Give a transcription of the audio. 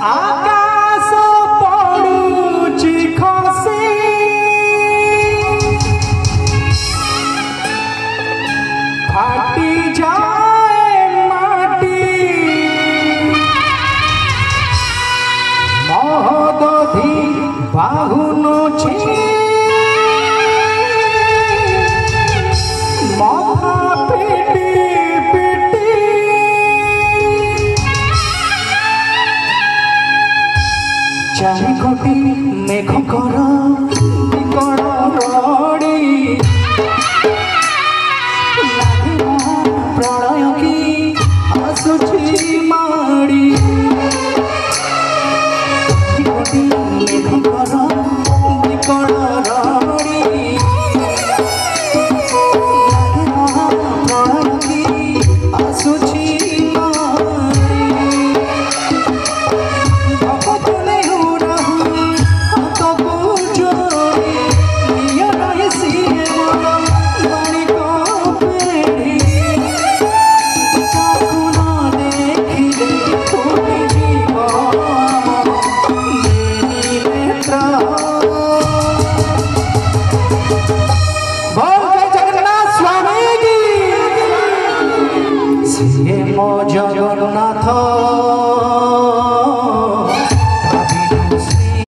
आकाश पड़ुची खसी फाटी जाए माटी महोदधि बाहुनो छी महा पिटी पिटी चाहे कोटी मेघ कर निकड़ रड़ी प्रलय की आसुची माड़ी कोटी मेघ कर निकड़ रड़ी प्रलय की आसुची जगन्नाथ